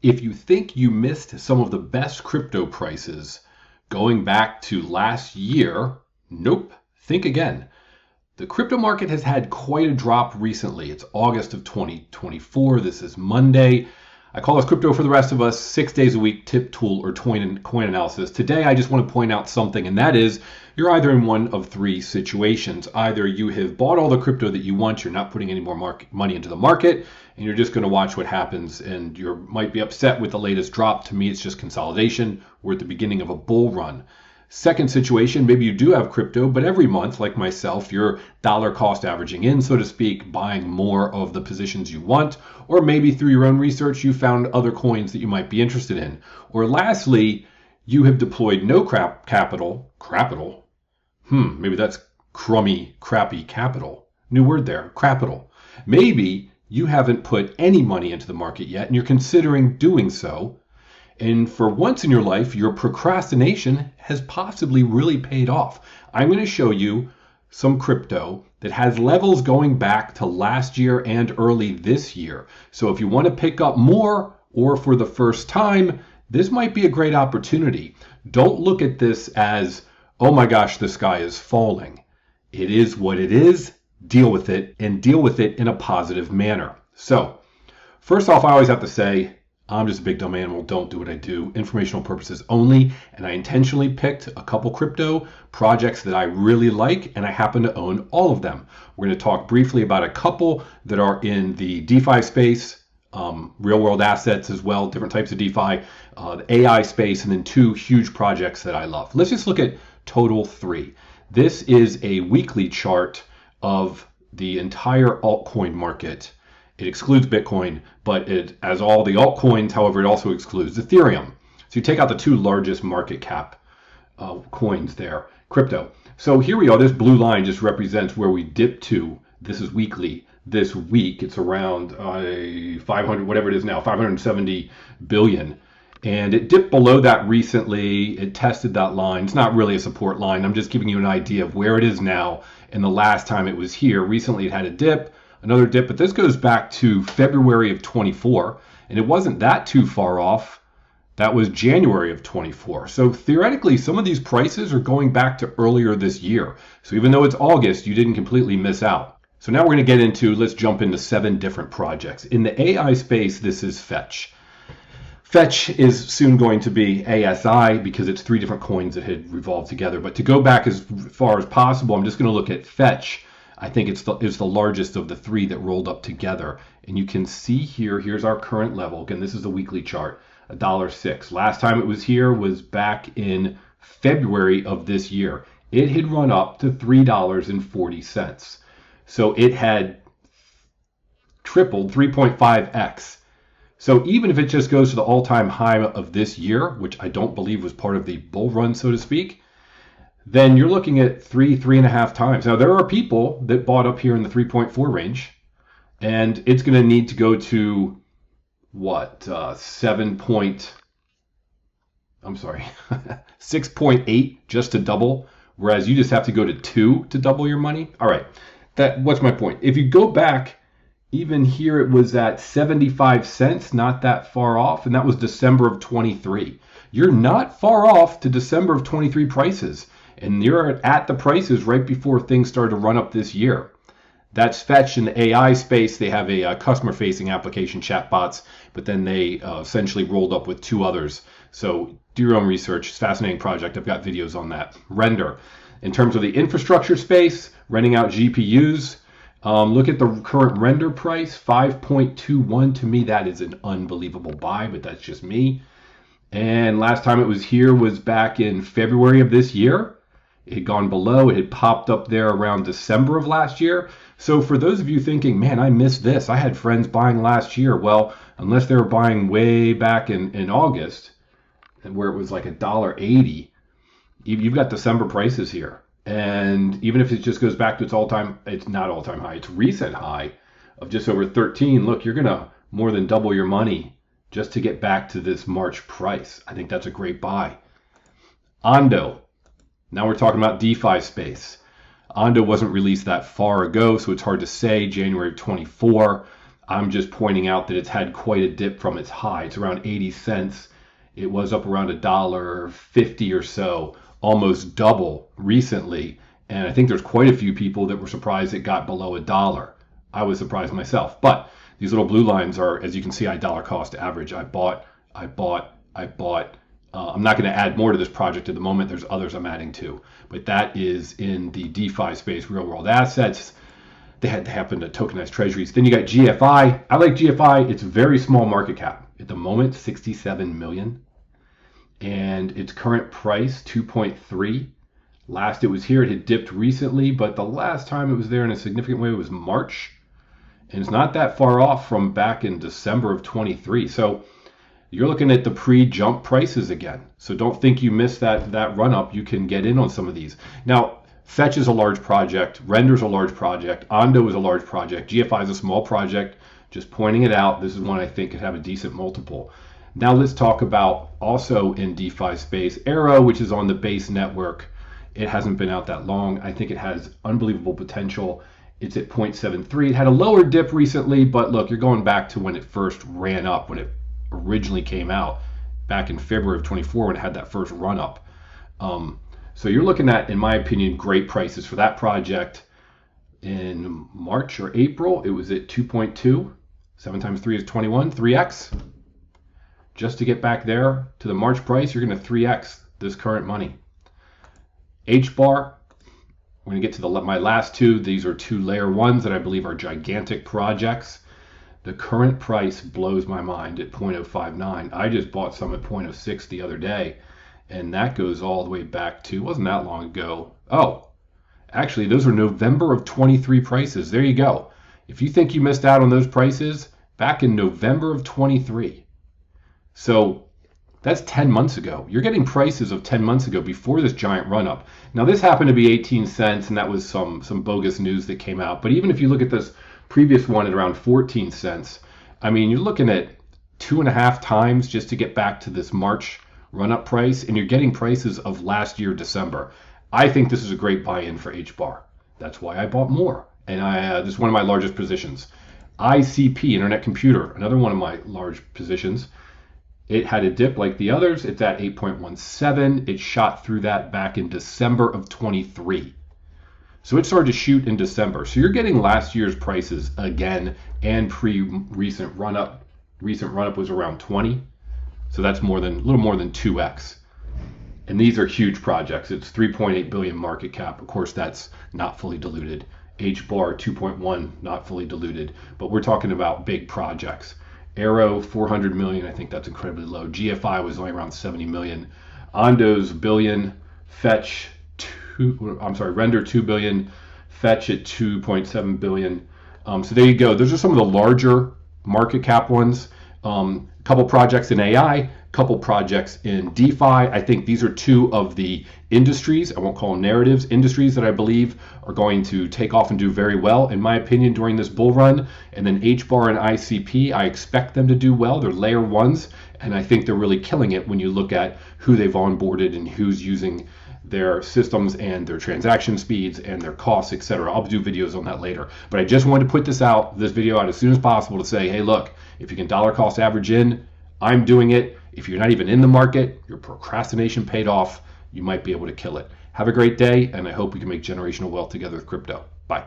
If you think you missed some of the best crypto prices going back to last year, nope, think again. The crypto market has had quite a drop recently. It's August of 2024. This is Monday. I call this Crypto for the Rest of Us, 6 days a week tip, tool, or coin analysis. Today, I just want to point out something, and that is you're either in one of three situations. Either you have bought all the crypto that you want, you're not putting any more money into the market, and you're just going to watch what happens, and you might be upset with the latest drop. To me, it's just consolidation. We're at the beginning of a bull run. Second situation, maybe you do have crypto, but every month, like myself, you're dollar cost averaging in, so to speak, buying more of the positions you want, or maybe through your own research, you found other coins that you might be interested in. Or lastly, you have deployed no capital, maybe that's crappy capital. New word there, capital. Maybe you haven't put any money into the market yet, and you're considering doing so. And for once in your life, your procrastination has possibly really paid off. I'm going to show you some crypto that has levels going back to last year and early this year. So if you want to pick up more, or for the first time, this might be a great opportunity. Don't look at this as, oh my gosh, the sky is falling. It is what it is. Deal with it, and deal with it in a positive manner. So first off, I always have to say, I'm just a big dumb animal. Don't do what I do. Informational purposes only. And I intentionally picked a couple crypto projects that I really like, and I happen to own all of them. We're going to talk briefly about a couple that are in the DeFi space, real world assets as well, different types of DeFi, the AI space, and then two huge projects that I love. Let's just look at total three. This is a weekly chart of the entire altcoin market. It excludes Bitcoin, but as all the altcoins, however, it also excludes Ethereum. So you take out the two largest market cap coins there, crypto. So here we are. This blue line just represents where we dipped to. This is weekly. This week, it's around 500, whatever it is now, 570 billion. And it dipped below that recently. It tested that line. It's not really a support line. I'm just giving you an idea of where it is now. And the last time it was here, recently it had a dip. Another dip, but this goes back to February of 24, and it wasn't that too far off. That was January of 24. So theoretically, some of these prices are going back to earlier this year. So even though it's August, you didn't completely miss out. So now we're going to get into, let's jump into 7 different projects. In the AI space, this is Fetch. Fetch is soon going to be ASI because it's 3 different coins that had revolved together. But to go back as far as possible, I'm just going to look at Fetch. I think it's the largest of the 3 that rolled up together. And you can see here's our current level. Again, this is the weekly chart, $1.06. Last time it was here was back in February of this year. It had run up to $3.40. So it had tripled 3.5x. So even if it just goes to the all-time high of this year, which I don't believe was part of the bull run, so to speak, then you're looking at 3.5 times. Now, there are people that bought up here in the 3.4 range, and it's going to need to go to, 6.8 just to double, whereas you just have to go to 2 to double your money. All right, what's my point? If you go back, even here it was at 75 cents, not that far off, and that was December of 23. You're not far off to December of 23 prices. And you're at the prices right before things started to run up this year. That's Fetch in the AI space. They have a customer-facing application, chatbots, but then they essentially rolled up with 2 others. So do your own research. It's a fascinating project. I've got videos on that. Render. In terms of the infrastructure space, renting out GPUs, look at the current render price, 5.21. To me, that is an unbelievable buy, but that's just me. And last time it was here was back in February of this year. It had gone below. It had popped up there around December of last year. So for those of you thinking, man, I missed this. I had friends buying last year. Well, unless they were buying way back in August, where it was like $1.80, you've got December prices here. And even if it just goes back to its not all-time high, it's recent high of just over 13. Look, you're going to more than double your money just to get back to this March price. I think that's a great buy. Ando. Now we're talking about DeFi space. Ando wasn't released that far ago, so it's hard to say. January of 24. I'm just pointing out that it's had quite a dip from its high. It's around 80 cents. It was up around $1.50 or so, almost double recently. And I think there's quite a few people that were surprised it got below $1. I was surprised myself. But these little blue lines are, as you can see, I dollar cost average. I bought. I'm not going to add more to this project at the moment. There's others I'm adding to. But that is in the DeFi space, real world assets. They had to happen to tokenized treasuries. Then you got GFI. I like GFI. It's a very small market cap. At the moment, 67 million. And its current price, 2.3. Last it was here, it had dipped recently, but the last time it was there in a significant way was March. And it's not that far off from back in December of 23. So you're looking at the pre-jump prices again. So don't think you missed that run up. You can get in on some of these. Now, Fetch is a large project. Render's a large project. Ando is a large project. GFI is a small project. Just pointing it out. This is one I think could have a decent multiple. Now let's talk about also in DeFi space, Arrow, which is on the base network. It hasn't been out that long. I think it has unbelievable potential. It's at 0.73. It had a lower dip recently, but look, you're going back to when it first ran up, when it originally came out back in February of 24 when it had that first run up. So you're looking at, in my opinion, great prices for that project. In March or April, it was at 2.2. 7 times 3 is 21, 3x. Just to get back there to the March price, you're going to 3x this current money. HBAR, we're going to get to my last two. These are two layer ones that I believe are gigantic projects. The current price blows my mind at 0.059. I just bought some at 0.06 the other day, and that goes all the way back to, wasn't that long ago. Oh, actually, those are November of 23 prices. There you go. If you think you missed out on those prices, back in November of 23. So that's 10 months ago. You're getting prices of 10 months ago before this giant run up. Now, this happened to be 18 cents, and that was some bogus news that came out. But even if you look at this previous one at around 14 cents, I mean, you're looking at 2.5 times just to get back to this March run-up price, and you're getting prices of last year, December. I think this is a great buy-in for HBAR. That's why I bought more, and this is one of my largest positions. ICP, Internet Computer, another one of my large positions. It had a dip like the others. It's at 8.17. It shot through that back in December of 23. So it started to shoot in December. So you're getting last year's prices again, and recent run up. Recent run up was around 20. So that's a little more than 2x. And these are huge projects. It's 3.8 billion market cap. Of course, that's not fully diluted. HBAR 2.1, not fully diluted. But we're talking about big projects. Arrow 400 million. I think that's incredibly low. GFI was only around 70 million. Ando's billion. Fetch Render 2 billion, Fetch at 2.7 billion. So there you go. Those are some of the larger market cap ones. A couple projects in AI, couple projects in DeFi. I think these are two of the industries, I won't call them narratives, industries that I believe are going to take off and do very well, in my opinion, during this bull run. And then HBAR and ICP, I expect them to do well. They're layer ones, and I think they're really killing it when you look at who they've onboarded and who's using their systems and their transaction speeds and their costs, etc. I'll do videos on that later. But I just wanted to put this video out as soon as possible to say, hey, look, if you can dollar cost average in, I'm doing it. If you're not even in the market, your procrastination paid off. You might be able to kill it. Have a great day, and I hope we can make generational wealth together with crypto. Bye.